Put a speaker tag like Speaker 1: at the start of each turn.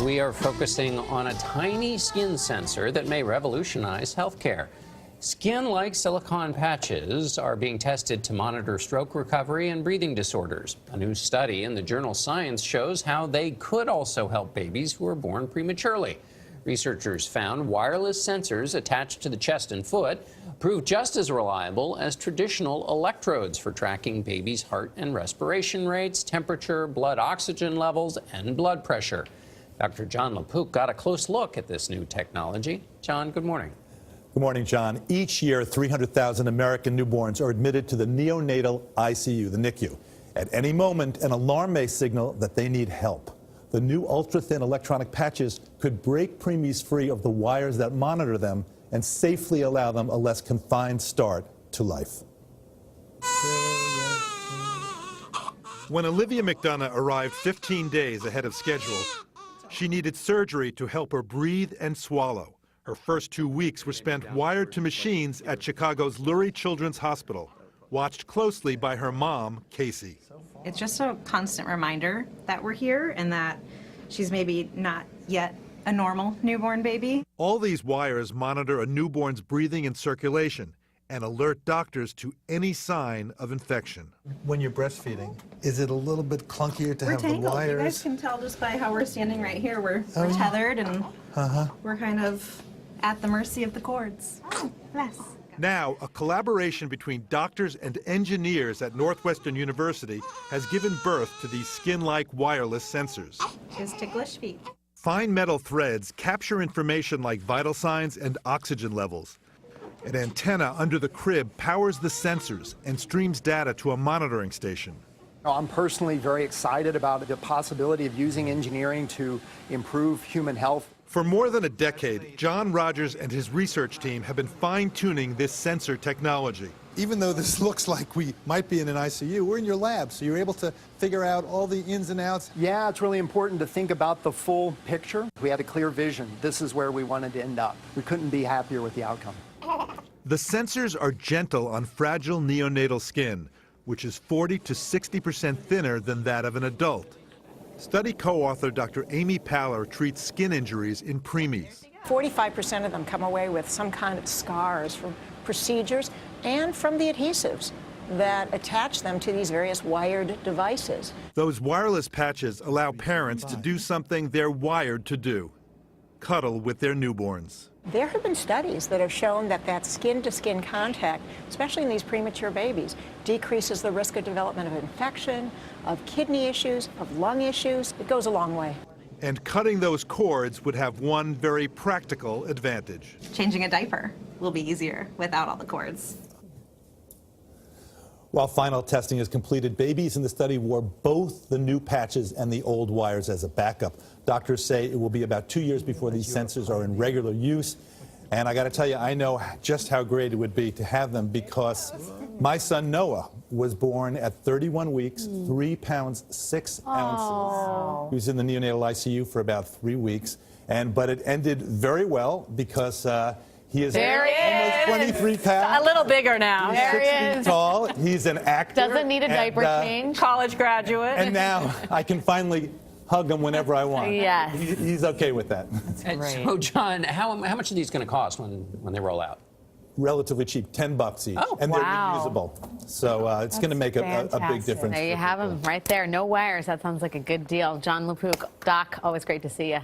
Speaker 1: We are focusing on a tiny skin sensor that may revolutionize healthcare. Skin-like silicone patches are being tested to monitor stroke recovery and breathing disorders. A new study in the journal Science shows how they could also help babies who are born prematurely. Researchers found wireless sensors attached to the chest and foot prove just as reliable as traditional electrodes for tracking babies' heart and respiration rates, temperature, blood oxygen levels, and blood pressure. Dr. John LaPook got a close look at this new technology. John, good morning.
Speaker 2: Good morning, John. Each year, 300,000 American newborns are admitted to the neonatal ICU, the NICU. At any moment, an alarm may signal that they need help. The new ultra-thin electronic patches could break preemies free of the wires that monitor them and safely allow them a less confined start to life.
Speaker 3: When Olivia McDonough arrived 15 days ahead of schedule, she needed surgery to help her breathe and swallow. Her first 2 weeks were spent wired to machines at Chicago's Lurie Children's Hospital, watched closely by her mom, Casey.
Speaker 4: It's just a constant reminder that we're here and that she's maybe not yet a normal newborn baby.
Speaker 3: All these wires monitor a newborn's breathing and circulation and alert doctors to any sign of infection.
Speaker 2: When you're breastfeeding, is it a little bit clunkier to have
Speaker 4: We're tangled.
Speaker 2: the wires?
Speaker 4: You guys can tell just by how we're standing right here. We're tethered and we're kind of at the mercy of the cords. Yes.
Speaker 3: Now, a collaboration between doctors and engineers at Northwestern University has given birth to these skin-like wireless sensors.
Speaker 4: His ticklish feet.
Speaker 3: Fine metal threads capture information like vital signs and oxygen levels. An antenna under the crib powers the sensors and streams data to a monitoring station.
Speaker 5: I'm personally very excited about the possibility of using engineering to improve human health.
Speaker 3: For more than a decade, John Rogers and his research team have been fine-tuning this sensor technology.
Speaker 2: Even though this looks like we might be in an ICU, we're in your lab, so you're able to figure out all the ins and outs.
Speaker 5: Yeah, it's really important to think about the full picture. We had a clear vision. This is where we wanted to end up. We couldn't be happier with the outcome.
Speaker 3: The sensors are gentle on fragile neonatal skin, which is 40 to 60% thinner than that of an adult. Study co-author Dr. Amy Paller treats skin injuries in preemies.
Speaker 6: 45% of them come away with some kind of scars from procedures and from the adhesives that attach them to these various wired devices.
Speaker 3: Those wireless patches allow parents to do something they're wired to do: cuddle with their newborns.
Speaker 6: There have been studies that have shown that that skin-to-skin contact, especially in these premature babies, decreases the risk of development of infection, of kidney issues, of lung issues. It goes a long way.
Speaker 3: And cutting those cords would have one very practical advantage.
Speaker 4: Changing a diaper will be easier without all the cords.
Speaker 2: While final testing is completed, babies in the study wore both the new patches and the old wires as a backup. Doctors say it will be about 2 years before these sensors are in regular use. And I got to tell you, I know just how great it would be to have them, because my son Noah was born at 31 weeks, 3 pounds 6 ounces. He was in the neonatal ICU for about 3 weeks, but it ended very well because he is almost 23 pounds.
Speaker 7: A little bigger now.
Speaker 2: He's 6 feet tall. He's an actor.
Speaker 7: Doesn't need a diaper change. College graduate.
Speaker 2: And now I can finally hug him whenever I want.
Speaker 7: Yes.
Speaker 2: He's okay with that.
Speaker 1: So, John, how much are these going to cost when they roll out?
Speaker 2: Relatively cheap, $10 each.
Speaker 7: Oh,
Speaker 2: and they're
Speaker 7: wow.
Speaker 2: reusable. So it's going to make a big difference.
Speaker 7: There you have them right there. No wires. That sounds like a good deal. John LaPook, Doc, always great to see you.